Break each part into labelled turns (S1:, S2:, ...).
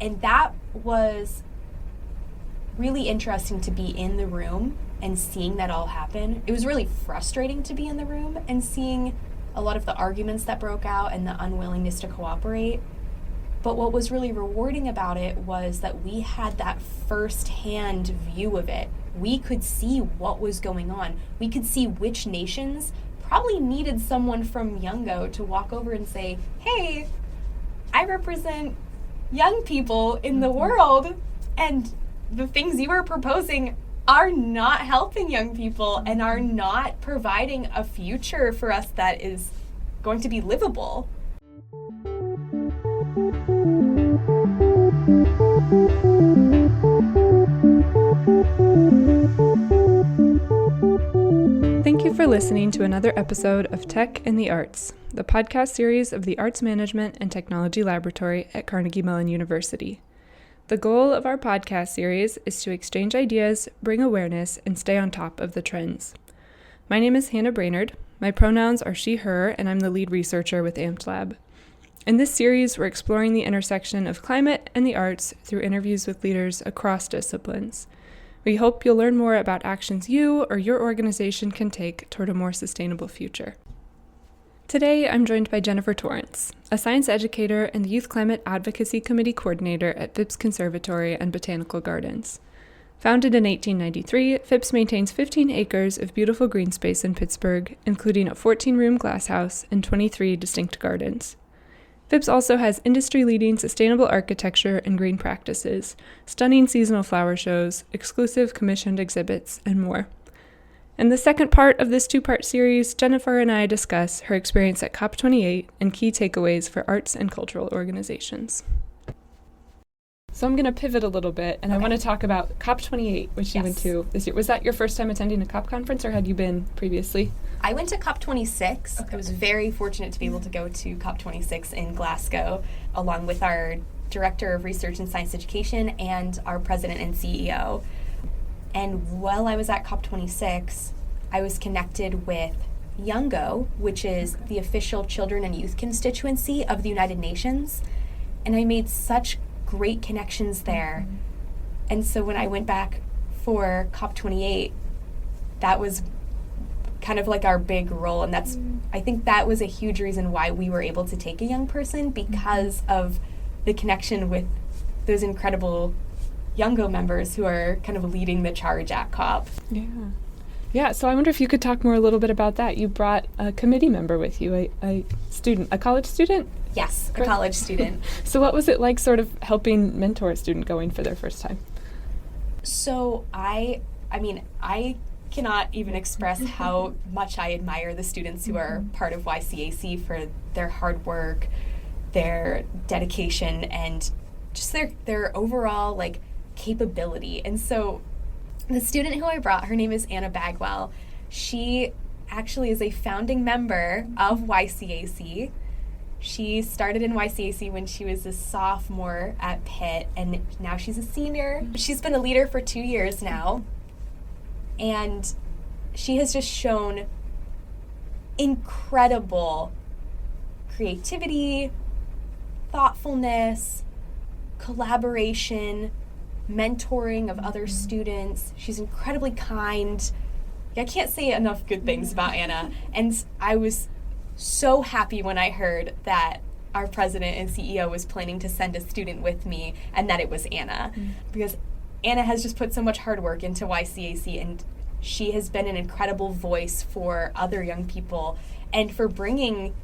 S1: And that was really interesting to be in the room and seeing that all happen. It was really frustrating to be in the room and seeing a lot of the arguments that broke out and the unwillingness to cooperate. But what was really rewarding about it was that we had that first-hand view of it. We could see what was going on. We could see which nations probably needed someone from Youngo to walk over and say, hey, I represent young people in the world, and the things you are proposing are not helping young people and are not providing a future for us that is going to be livable.
S2: Thank you for listening to another episode of Tech in the Arts, the podcast series of the Arts Management and Technology Laboratory at Carnegie Mellon University. The goal of our podcast series is to exchange ideas, bring awareness, and stay on top of the trends. My name is Hannah Brainerd. My pronouns are she, her, and I'm the lead researcher with Amped Lab. In this series, we're exploring the intersection of climate and the arts through interviews with leaders across disciplines. We hope you'll learn more about actions you or your organization can take toward a more sustainable future. Today, I'm joined by Jennifer Torrance, a science educator and the Youth Climate Advocacy Committee coordinator at Phipps Conservatory and Botanical Gardens. Founded in 1893, Phipps maintains 15 acres of beautiful green space in Pittsburgh, including a 14-room glasshouse and 23 distinct gardens. Phipps also has industry-leading sustainable architecture and green practices, stunning seasonal flower shows, exclusive commissioned exhibits, and more. In the second part of this two-part series, Jennifer and I discuss her experience at COP28 and key takeaways for arts and cultural organizations. So I'm going to pivot a little bit, and I want to talk about COP28, which you went to this year. Was that your first time attending a COP conference, or had you been previously?
S1: I went to COP26. Okay. I was very fortunate to be able to go to COP26 in Glasgow, along with our Director of Research and Science Education and our President and CEO. And while I was at COP26, I was connected with Youngo, which is the official children and youth constituency of the United Nations. And I made such great connections there. And so when I went back for COP28, that was kind of like our big role. And I think that was a huge reason why we were able to take a young person, because of the connection with those incredible Youngo members who are kind of leading the charge at COP.
S2: Yeah, so I wonder if you could talk more a little bit about that. You brought a committee member with you, a student, a college student?
S1: Yes, a college student.
S2: So what was it like sort of helping mentor a student going for their first time?
S1: So I cannot even express how much I admire the students who are part of YCAC for their hard work, their dedication, and just their overall capability. And so the student who I brought, her name is Anna Bagwell. She actually is a founding member of YCAC. She started in YCAC when she was a sophomore at Pitt, and now she's a senior. She's been a leader for 2 years now, and she has just shown incredible creativity, thoughtfulness, collaboration, mentoring of other students. She's incredibly kind. I can't say enough good things about Anna. And I was so happy when I heard that our president and CEO was planning to send a student with me, and that it was Anna. Because Anna has just put so much hard work into YCAC, and she has been an incredible voice for other young people and for bringing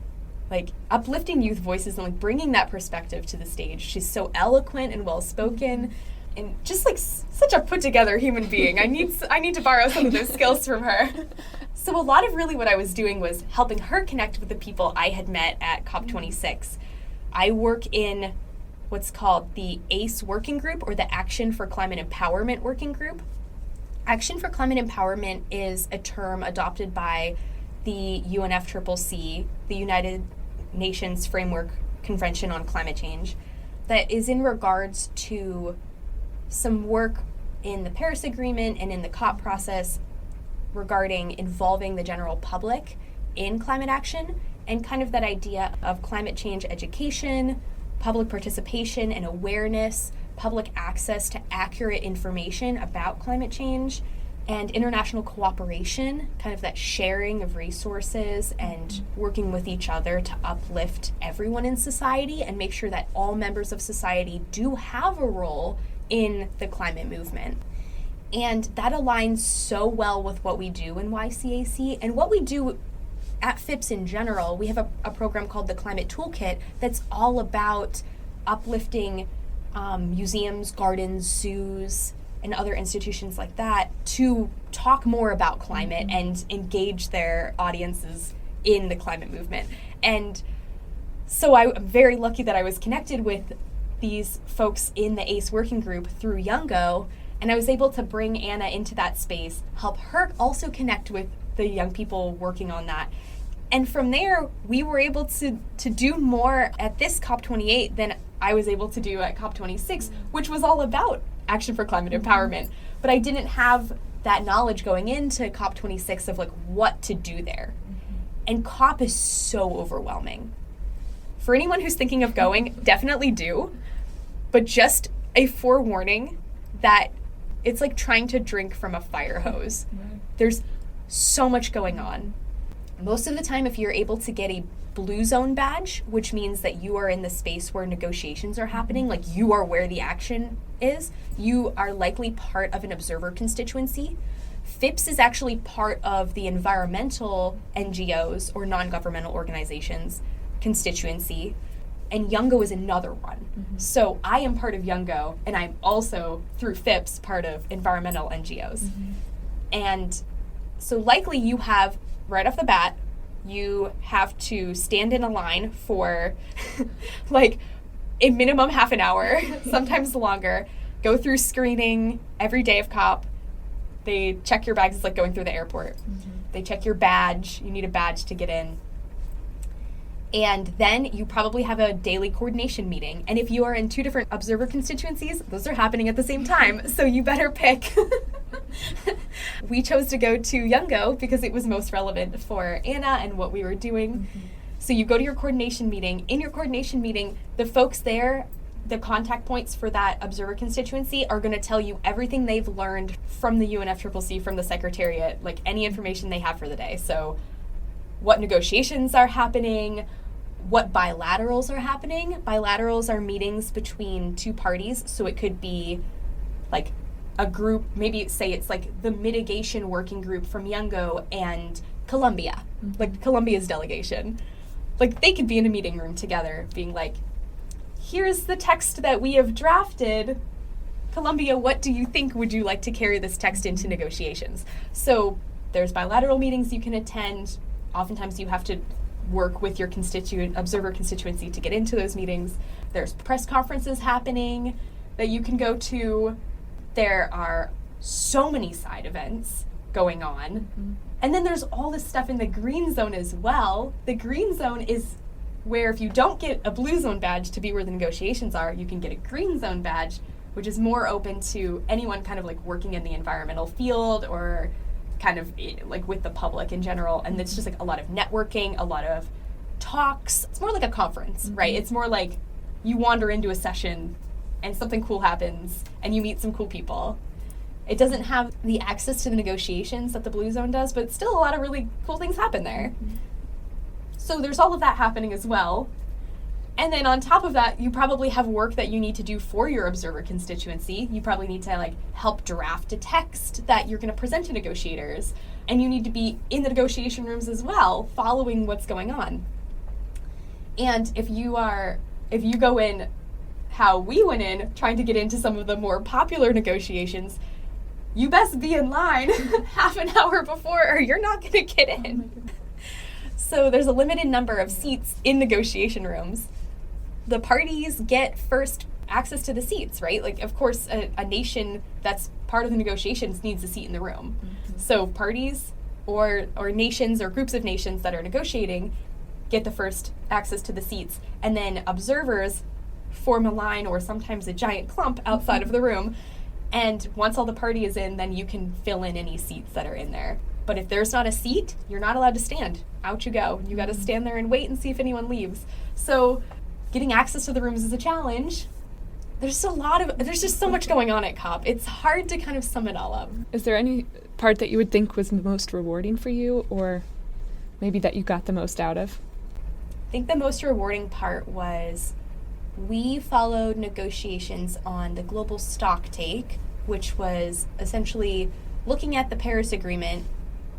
S1: uplifting youth voices and bringing that perspective to the stage. She's so eloquent and well-spoken, and just such a put-together human being. I need to borrow some of those skills from her. So a lot of really what I was doing was helping her connect with the people I had met at COP26. I work in what's called the ACE working group, or the Action for Climate Empowerment working group. Action for Climate Empowerment is a term adopted by the UNFCCC, the United Nations Framework Convention on Climate Change, that is in regards to some work in the Paris Agreement and in the COP process regarding involving the general public in climate action, and kind of that idea of climate change education, public participation and awareness, public access to accurate information about climate change, and international cooperation, kind of that sharing of resources and working with each other to uplift everyone in society and make sure that all members of society do have a role in the climate movement. And that aligns so well with what we do in YCAC and what we do at Phipps in general. We have a program called the Climate Toolkit that's all about uplifting museums, gardens, zoos, and other institutions like that to talk more about climate and engage their audiences in the climate movement. And so I'm very lucky that I was connected with these folks in the ACE working group through Youngo, and I was able to bring Anna into that space, help her also connect with the young people working on that. And from there, we were able to do more at this COP28 than I was able to do at COP26, which was all about action for climate empowerment. But I didn't have that knowledge going into COP26 of like what to do there. And COP is so overwhelming. For anyone who's thinking of going, definitely do. But just a forewarning that it's like trying to drink from a fire hose. There's so much going on. Most of the time, if you're able to get a blue zone badge, which means that you are in the space where negotiations are happening, like you are where the action is, you are likely part of an observer constituency. Phipps is actually part of the environmental NGOs or non-governmental organizations constituency, and Youngo is another one. So I am part of Youngo, and I'm also, through Phipps, part of environmental NGOs. And so likely you have, right off the bat, you have to stand in a line for like a minimum half an hour, sometimes longer, go through screening every day of COP. They check your bags. It's like going through the airport. They check your badge. You need a badge to get in. And then you probably have a daily coordination meeting. And if you are in two different observer constituencies, those are happening at the same time. So you better pick. We chose to go to Youngo because it was most relevant for Anna and what we were doing. So you go to your coordination meeting. In your coordination meeting, the folks there, the contact points for that observer constituency, are going to tell you everything they've learned from the UNFCCC, from the Secretariat, like any information they have for the day. So what negotiations are happening, what bilaterals are happening. Bilaterals are meetings between two parties, so it could be like a group, maybe say it's like the mitigation working group from Youngo and Columbia, like Columbia's delegation. Like they could be in a meeting room together being like, here's the text that we have drafted. Columbia, what do you think? Would you like to carry this text into negotiations? So there's bilateral meetings you can attend. Oftentimes you have to work with your observer constituency to get into those meetings. There's press conferences happening that you can go to. There are so many side events going on. And then there's all this stuff in the green zone as well. The green zone is where if you don't get a blue zone badge to be where the negotiations are, you can get a green zone badge, which is more open to anyone kind of like working in the environmental field or kind of like with the public in general. And it's just like a lot of networking, a lot of talks. It's more like a conference, right? It's more like you wander into a session and something cool happens and you meet some cool people. It doesn't have the access to the negotiations that the Blue Zone does, but still a lot of really cool things happen there. So there's all of that happening as well. And then on top of that, you probably have work that you need to do for your observer constituency. You probably need to like help draft a text that you're going to present to negotiators. And you need to be in the negotiation rooms as well, following what's going on. And if you go in how we went in, trying to get into some of the more popular negotiations, you best be in line half an hour before or you're not going to get in. So there's a limited number of seats in negotiation rooms. The parties get first access to the seats, right? Like, of course, a nation that's part of the negotiations needs a seat in the room. So parties or nations or groups of nations that are negotiating get the first access to the seats. And then observers form a line or sometimes a giant clump outside of the room. And once all the party is in, then you can fill in any seats that are in there. But if there's not a seat, you're not allowed to stand. Out you go. You got to stand there and wait and see if anyone leaves. So getting access to the rooms is a challenge. There's just so much going on at COP. It's hard to kind of sum it all up.
S2: Is there any part that you would think was the most rewarding for you, or maybe that you got the most out of?
S1: I think the most rewarding part was we followed negotiations on the global stocktake, which was essentially looking at the Paris Agreement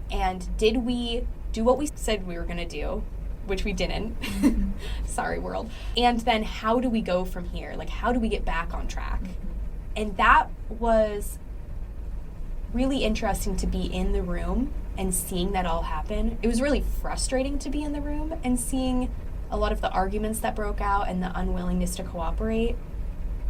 S1: and did we do what we said we were going to do, which we didn't. Sorry, world. And then how do we go from here? Like, how do we get back on track? And that was really interesting to be in the room and seeing that all happen. It was really frustrating to be in the room and seeing a lot of the arguments that broke out and the unwillingness to cooperate.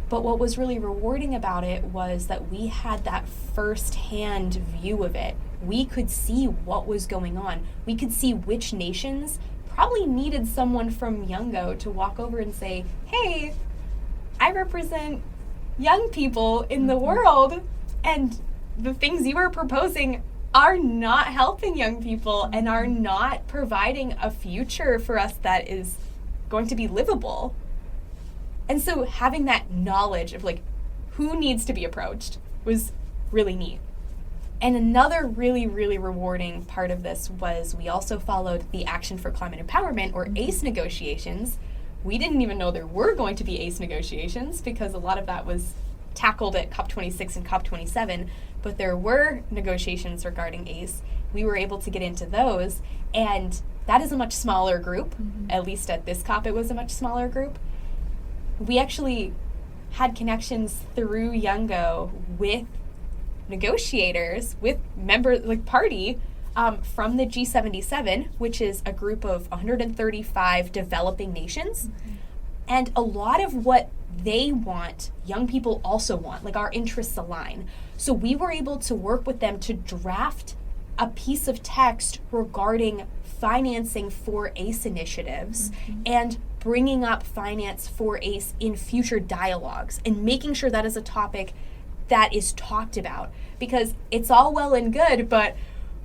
S1: But what was really rewarding about it was that we had that first-hand view of it. We could see what was going on. We could see which nations probably needed someone from Youngo to walk over and say, hey, I represent young people in the world, and the things you are proposing are not helping young people and are not providing a future for us that is going to be livable. And so having that knowledge of like who needs to be approached was really neat. And another really, really rewarding part of this was we also followed the Action for Climate Empowerment, or ACE negotiations. We didn't even know there were going to be ACE negotiations because a lot of that was tackled at COP26 and COP27, but there were negotiations regarding ACE. We were able to get into those, and that is a much smaller group. At least at this COP, it was a much smaller group. We actually had connections through Youngo with negotiators, with members, like party, from the G77, which is a group of 135 developing nations. And a lot of what they want, young people also want, like our interests align. So we were able to work with them to draft a piece of text regarding financing for ACE initiatives and bringing up finance for ACE in future dialogues and making sure that is a topic that is talked about, because it's all well and good, but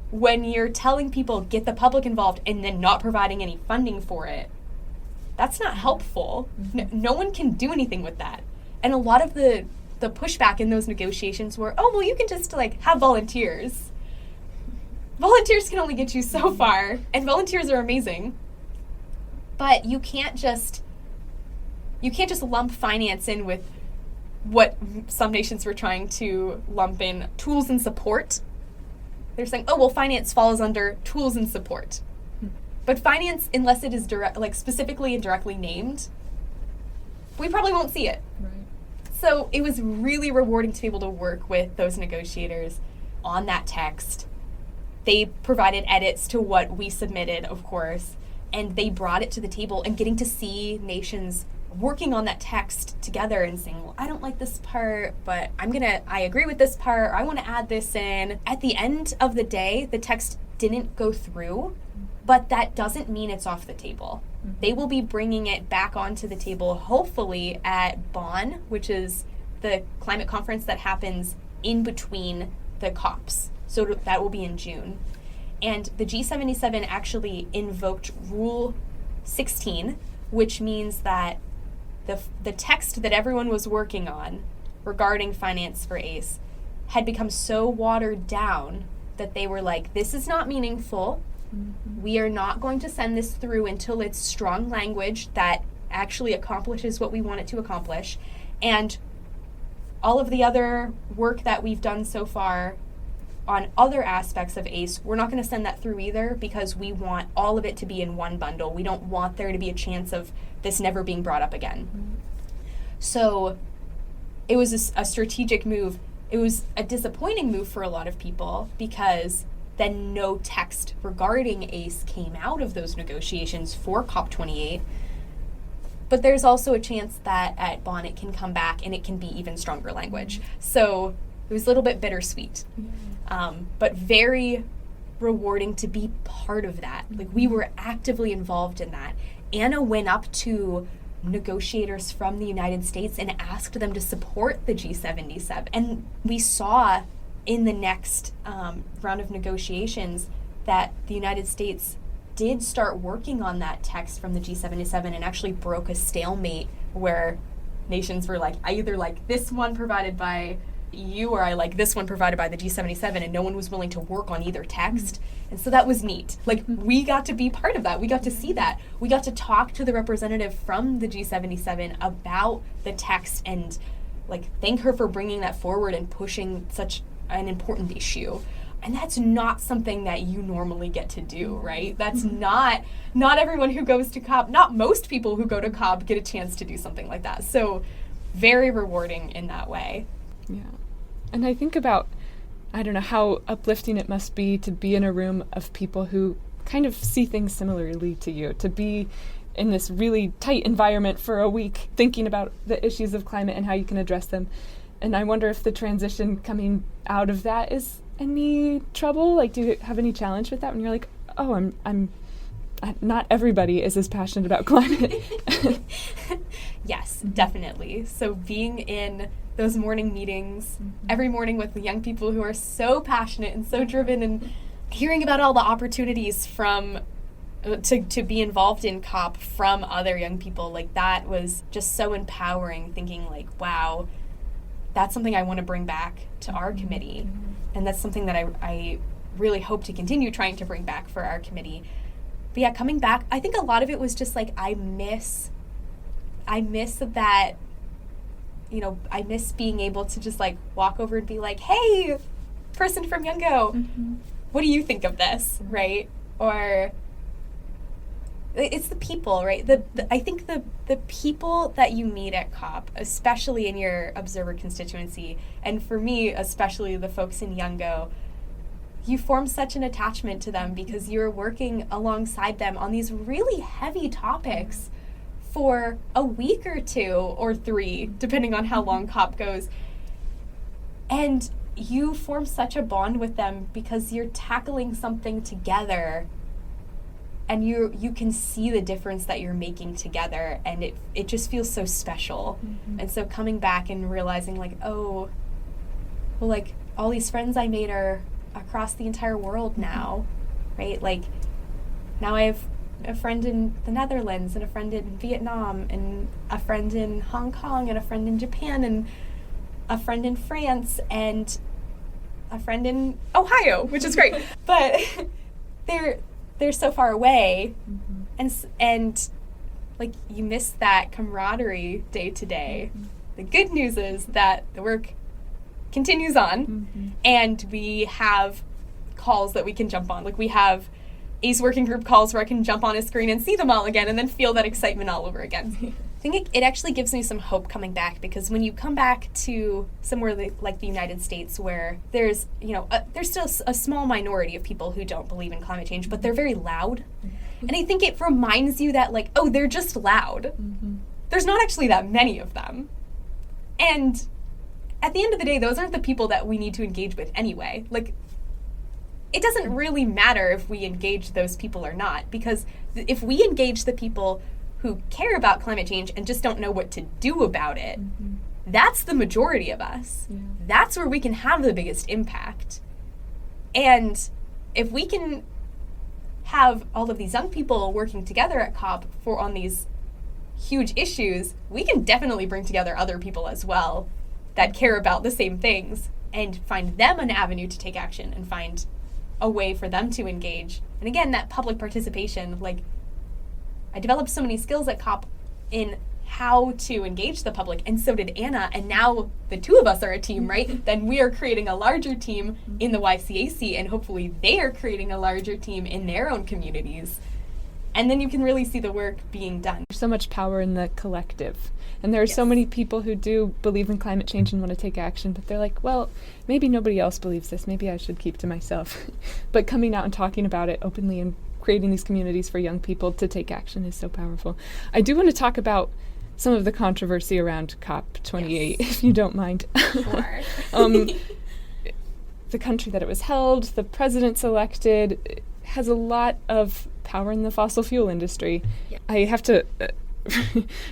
S1: when you're telling people get the public involved and then not providing any funding for it, that's not helpful. No one can do anything with that. And a lot of the pushback in those negotiations were, oh, well, you can just like have volunteers. Volunteers can only get you so far, and volunteers are amazing. But you can't just lump finance in with what some nations were trying to lump in, tools and support. They're saying, oh, well, finance falls under tools and support. But finance, unless it is specifically and directly named, we probably won't see it.
S2: Right.
S1: So it was really rewarding to be able to work with those negotiators on that text. They provided edits to what we submitted, of course, and they brought it to the table, and getting to see nations working on that text together and saying, well, I don't like this part, but I agree with this part, or I want to add this in. At the end of the day, the text didn't go through, but that doesn't mean it's off the table. They will be bringing it back onto the table, hopefully at Bonn, which is the climate conference that happens in between the COPs. So that will be in June. And the G77 actually invoked Rule 16, which means that the text that everyone was working on regarding finance for ACE had become so watered down that they were like, this is not meaningful. We are not going to send this through until it's strong language that actually accomplishes what we want it to accomplish. And all of the other work that we've done so far on other aspects of ACE, we're not going to send that through either, because we want all of it to be in one bundle. We don't want there to be a chance of this never being brought up again. So it was a strategic move. It was a disappointing move for a lot of people, because then no text regarding ACE came out of those negotiations for COP28. But there's also a chance that at Bonn it can come back and it can be even stronger language. So it was a little bit bittersweet. But very rewarding to be part of that. Like, we were actively involved in that. Anna went up to negotiators from the United States and asked them to support the G77. And we saw in the next round of negotiations that the United States did start working on that text from the G77 and actually broke a stalemate where nations were like, I either like this one provided by EU or I like this one provided by the G77, and no one was willing to work on either text. And so that was neat. Like, we got to be part of that. We got to see that. We got to talk to the representative from the G77 about the text and like thank her for bringing that forward and pushing such an important issue. And that's not something that you normally get to do, right? That's not everyone who goes to COP, not most people who go to COP get a chance to do something like that. So very rewarding in that way.
S2: Yeah. And I think about, I don't know, how uplifting it must be to be in a room of people who kind of see things similarly to you, to be in this really tight environment for a week thinking about the issues of climate and how you can address them. And I wonder if the transition coming out of that is any trouble? Like, do you have any challenge with that when you're like, oh, I'm not everybody is as passionate about climate?
S1: Yes, definitely. So being in those morning meetings every morning with the young people who are so passionate and so driven, and hearing about all the opportunities from to be involved in COP from other young people, like that was just so empowering, thinking like, wow, that's something I want to bring back to our committee. And that's something that I really hope to continue trying to bring back for our committee. But yeah, coming back, I think a lot of it was just like, I miss that, you know, I miss being able to just like walk over and be like, hey, person from Youngo, what do you think of this, right? Or it's the people, right? I think the people that you meet at COP, especially in your observer constituency, and for me, especially the folks in Youngo, you form such an attachment to them because you're working alongside them on these really heavy topics for a week or two or three, depending on how long COP goes. And you form such a bond with them because you're tackling something together, and you can see the difference that you're making together, and it just feels so special. And so coming back and realizing like, oh, well, like all these friends I made are across the entire world now, right? Like now I have a friend in the Netherlands and a friend in Vietnam and a friend in Hong Kong and a friend in Japan and a friend in France and a friend in Ohio, which is great. But they're so far away, and like you miss that camaraderie day to day. The good news is that the work continues on, and we have calls that we can jump on. Like we have ACE working group calls where I can jump on a screen and see them all again and then feel that excitement all over again. I think it actually gives me some hope coming back, because when you come back to somewhere like the United States, where there's, you know, there's still a small minority of people who don't believe in climate change, but they're very loud. And I think it reminds you that, like, oh, they're just loud. There's not actually that many of them. And at the end of the day, those aren't the people that we need to engage with anyway. Like, it doesn't really matter if we engage those people or not, because if we engage the people who care about climate change and just don't know what to do about it, that's the majority of us. That's where we can have the biggest impact. And if we can have all of these young people working together at COP on these huge issues, we can definitely bring together other people as well that care about the same things and find them an avenue to take action and find a way for them to engage. And again, that public participation, like, I developed so many skills at COP in how to engage the public, and so did Anna, and now the two of us are a team, right? Then we are creating a larger team in the YCAC, and hopefully they are creating a larger team in their own communities. And then you can really see the work being done.
S2: There's so much power in the collective. And there are so many people who do believe in climate change and want to take action, but they're like, well, maybe nobody else believes this. Maybe I should keep to myself. But coming out and talking about it openly and creating these communities for young people to take action is so powerful. I do want to talk about some of the controversy around COP28, if you don't mind.
S1: Sure.
S2: The country that it was held, the president selected, has a lot of power in the fossil fuel industry. Yeah. I have to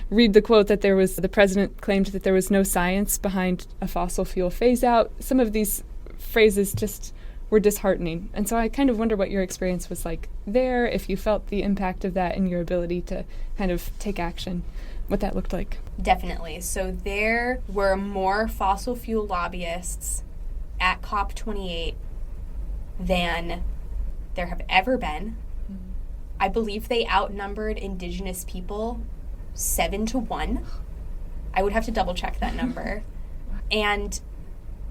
S2: read the quote that the president claimed that there was no science behind a fossil fuel phase out. Some of these phrases just were disheartening. And so I kind of wonder what your experience was like there, if you felt the impact of that and your ability to kind of take action, what that looked like.
S1: Definitely. So there were more fossil fuel lobbyists at COP28 than there have ever been. I believe they outnumbered Indigenous people 7-1. I would have to double check that number. And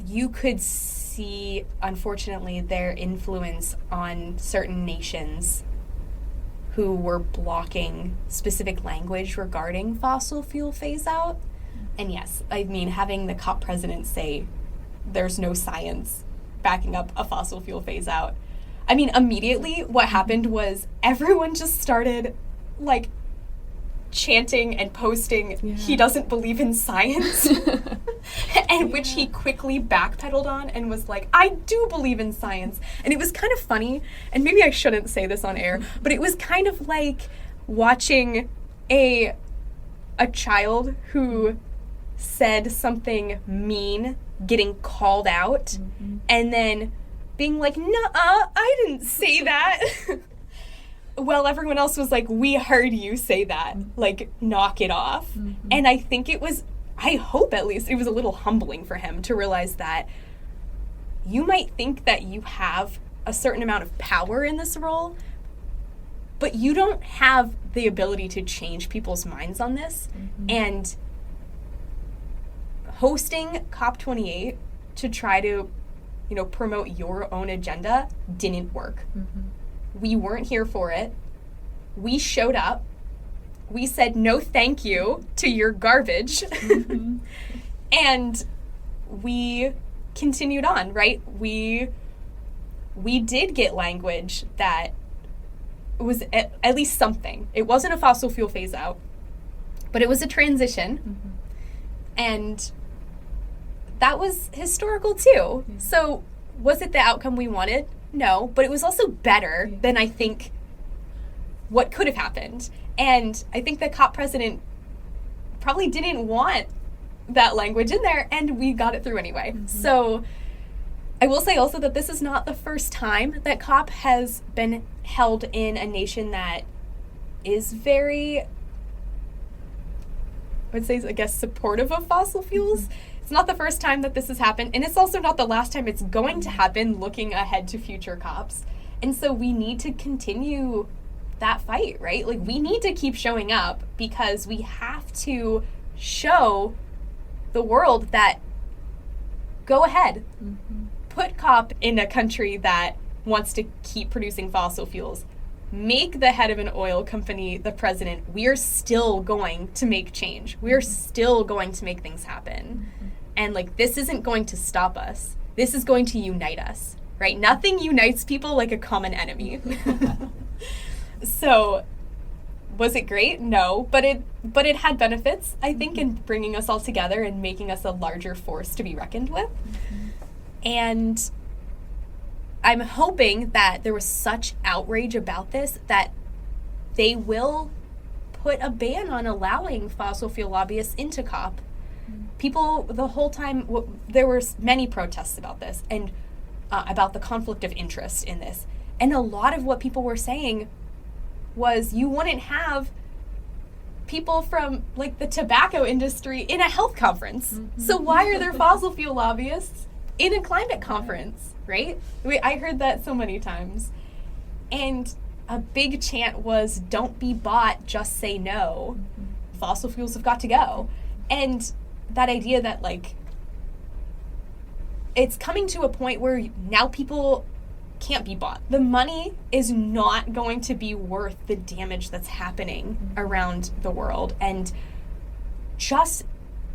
S1: you could see, unfortunately, their influence on certain nations who were blocking specific language regarding fossil fuel phase out. And yes, I mean, having the COP president say there's no science backing up a fossil fuel phase out. I mean, immediately what happened was everyone just started, like, chanting and posting, he doesn't believe in science, and which he quickly backpedaled on and was like, I do believe in science. And it was kind of funny, and maybe I shouldn't say this on air, but it was kind of like watching a child who said something mean getting called out, and then being like, nuh-uh, I didn't say that. Well, everyone else was like, we heard you say that. Like, knock it off. And I think it was, I hope at least, it was a little humbling for him to realize that you might think that you have a certain amount of power in this role, but you don't have the ability to change people's minds on this. And hosting COP28 to try to, promote your own agenda didn't work. We weren't here for it. We showed up. We said no thank you to your garbage. And we continued on, right? We did get language that was at least something. It wasn't a fossil fuel phase out, but it was a transition. And that was historical too. So was it the outcome we wanted? No, but it was also better than I think what could have happened. And I think the COP president probably didn't want that language in there, and we got it through anyway. So I will say also that this is not the first time that COP has been held in a nation that is very, I would say, I guess, supportive of fossil fuels. It's not the first time that this has happened, and it's also not the last time it's going to happen looking ahead to future COPs. And so we need to continue that fight, right? Like, we need to keep showing up because we have to show the world that go ahead, put COP in a country that wants to keep producing fossil fuels. Make the head of an oil company the president. We are still going to make change. We are still going to make things happen. And, like, this isn't going to stop us. This is going to unite us, right? Nothing unites people like a common enemy. So, was it great? No, but it had benefits, I think, in bringing us all together and making us a larger force to be reckoned with. And I'm hoping that there was such outrage about this that they will put a ban on allowing fossil fuel lobbyists into COP. People, the whole time, there were many protests about this and about the conflict of interest in this. And a lot of what people were saying was you wouldn't have people from, like, the tobacco industry in a health conference. So why are there fossil fuel lobbyists in a climate conference, right? I heard that so many times. And a big chant was, don't be bought, just say no. Fossil fuels have got to go. And that idea that, like, it's coming to a point where now people can't be bought. The money is not going to be worth the damage that's happening around the world. And just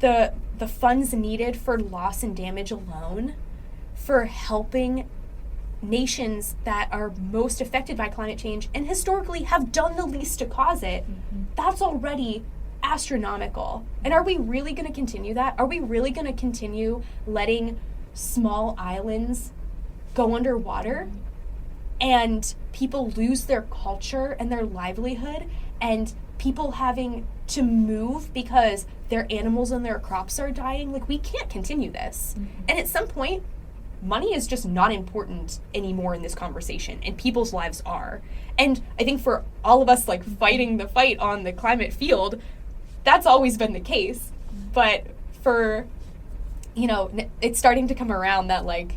S1: the funds needed for loss and damage alone, for helping nations that are most affected by climate change and historically have done the least to cause it, that's already astronomical. And are we really going to continue that? Are we really going to continue letting small islands go underwater and people lose their culture and their livelihood and people having to move because their animals and their crops are dying? Like, we can't continue this. And at some point, money is just not important anymore in this conversation, and people's lives are. And I think for all of us, like, fighting the fight on the climate field, that's always been the case. But for, you know, it's starting to come around that, like,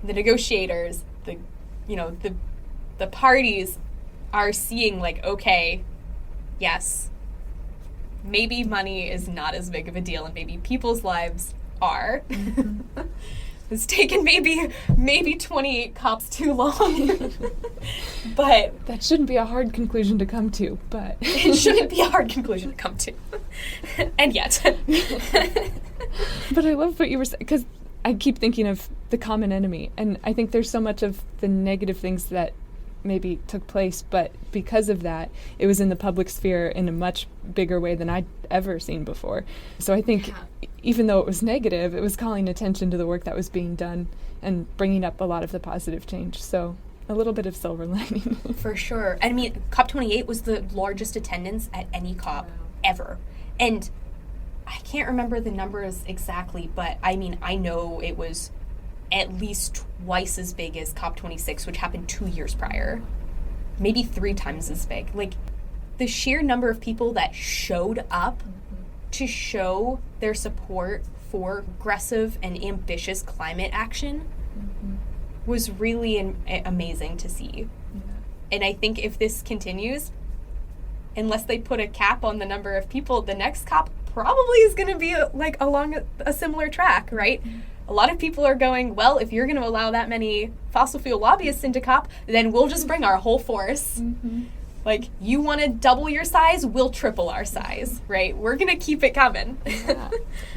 S1: the negotiators, the parties are seeing, like, okay, yes, maybe money is not as big of a deal, and maybe people's lives are. It's taken maybe 28 COPs too long. But
S2: that shouldn't be a hard conclusion to come to, but
S1: it shouldn't be a hard conclusion to come to. And yet.
S2: But I love what you were saying, because I keep thinking of the common enemy, and I think there's so much of the negative things that maybe took place, but because of that, it was in the public sphere in a much bigger way than I'd ever seen before. So I think even though it was negative, it was calling attention to the work that was being done and bringing up a lot of the positive change. So a little bit of silver lining.
S1: For sure. I mean, COP28 was the largest attendance at any COP ever. And I can't remember the numbers exactly, but I mean, I know it was at least twice as big as COP26, which happened 2 years prior. Maybe 3 times as big. Like, the sheer number of people that showed up to show their support for aggressive and ambitious climate action was really amazing to see. And I think if this continues, unless they put a cap on the number of people, the next COP probably is going to be along a similar track, right? A lot of people are going, well, if you're going to allow that many fossil fuel lobbyists into COP, then we'll just bring our whole force. Like, you want to double your size, we'll triple our size, right? We're going to keep it coming.
S2: Yeah.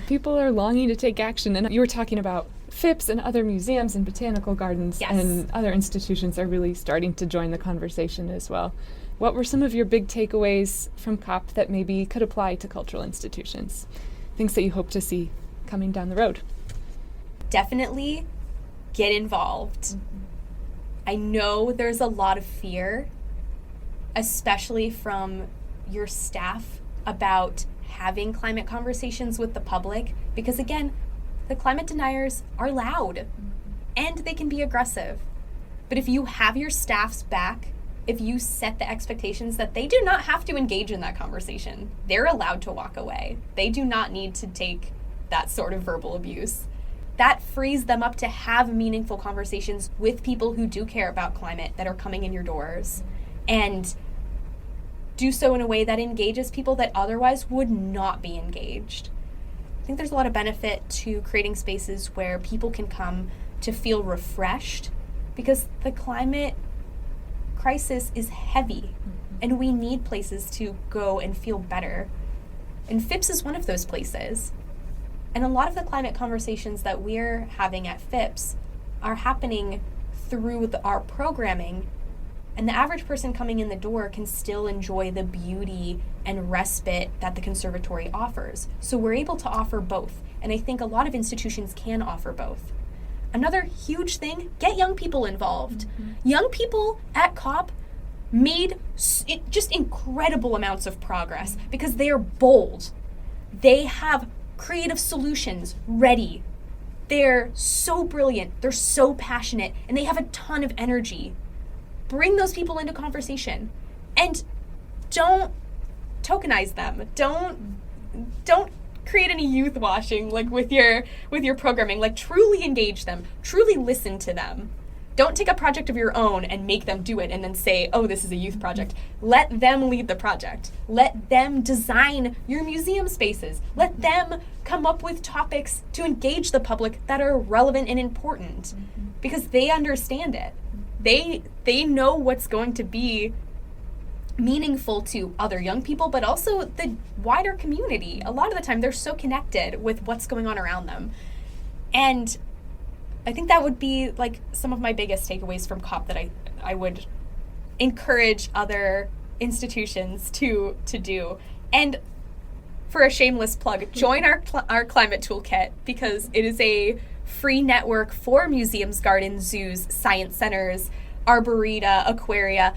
S2: People are longing to take action. And you were talking about Phipps and other museums and botanical gardens,
S1: yes,
S2: and other institutions are really starting to join the conversation as well. What were some of your big takeaways from COP that maybe could apply to cultural institutions? Things that you hope to see coming down the road?
S1: Definitely get involved. I know there's a lot of fear, especially from your staff, about having climate conversations with the public, because again, the climate deniers are loud and they can be aggressive. But if you have your staff's back, if you set the expectations that they do not have to engage in that conversation, they're allowed to walk away. They do not need to take that sort of verbal abuse. That frees them up to have meaningful conversations with people who do care about climate that are coming in your doors, and do so in a way that engages people that otherwise would not be engaged. I think there's a lot of benefit to creating spaces where people can come to feel refreshed, because the climate crisis is heavy, and we need places to go and feel better. And Phipps is one of those places. And a lot of the climate conversations that we're having at Phipps are happening through our programming, and the average person coming in the door can still enjoy the beauty and respite that the Conservatory offers. So we're able to offer both, and I think a lot of institutions can offer both. Another huge thing, get young people involved. Young people at COP made just incredible amounts of progress because they are bold. They have creative solutions ready. They're so brilliant, they're so passionate, and they have a ton of energy. Bring those people into conversation, and don't tokenize them. Don't create any youth washing with your programming. Like, truly engage them, truly listen to them. Don't take a project of your own and make them do it and then say, oh, this is a youth project. Let them lead the project. Let them design your museum spaces. Let them come up with topics to engage the public that are relevant and important, because they understand it. They know what's going to be meaningful to other young people, but also the wider community. A lot of the time, they're so connected with what's going on around them. And I think that would be some of my biggest takeaways from COP that I would encourage other institutions to do. And for a shameless plug, join our Climate Toolkit, because it is a free network for museums, gardens, zoos, science centers, arboreta, aquaria,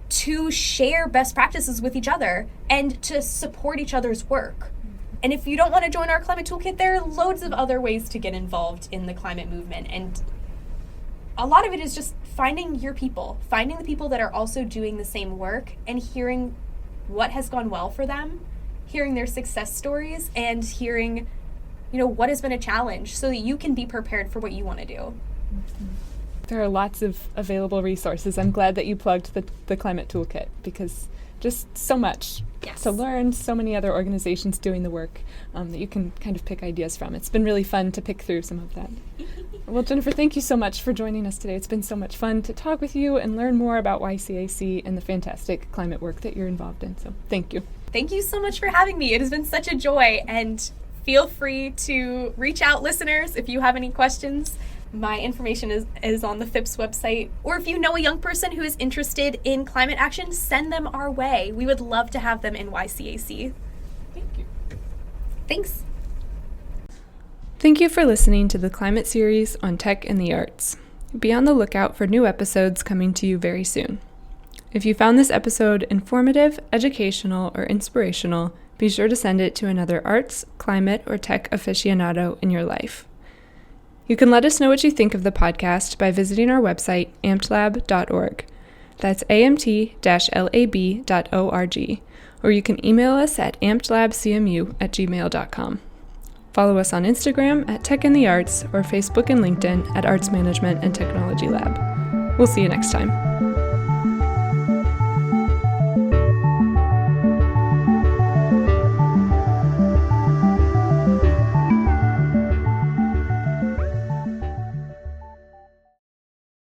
S1: to share best practices with each other and to support each other's work. And if you don't want to join our Climate Toolkit, there are loads of other ways to get involved in the climate movement. And a lot of it is just finding your people, finding the people that are also doing the same work and hearing what has gone well for them, hearing their success stories, and hearing, what has been a challenge so that you can be prepared for what you want to do.
S2: There are lots of available resources. I'm glad that you plugged the Climate Toolkit, because just so much to learn, so many other organizations doing the work that you can kind of pick ideas from. It's been really fun to pick through some of that. Well, Jennifer, thank you so much for joining us today. It's been so much fun to talk with you and learn more about YCAC and the fantastic climate work that you're involved in. So thank you.
S1: Thank you so much for having me. It has been such a joy, and feel free to reach out, listeners, if you have any questions. My information is on the Phipps website. Or if you know a young person who is interested in climate action, send them our way. We would love to have them in YCAC.
S2: Thank you.
S1: Thanks.
S2: Thank you for listening to the Climate series on Tech and the Arts. Be on the lookout for new episodes coming to you very soon. If you found this episode informative, educational, or inspirational, be sure to send it to another arts, climate, or tech aficionado in your life. You can let us know what you think of the podcast by visiting our website, ampedlab.org. That's amt-lab.org. Or you can email us at ampedlabcmu@gmail.com. Follow us on Instagram at Tech in the Arts or Facebook and LinkedIn at Arts Management and Technology Lab. We'll see you next time.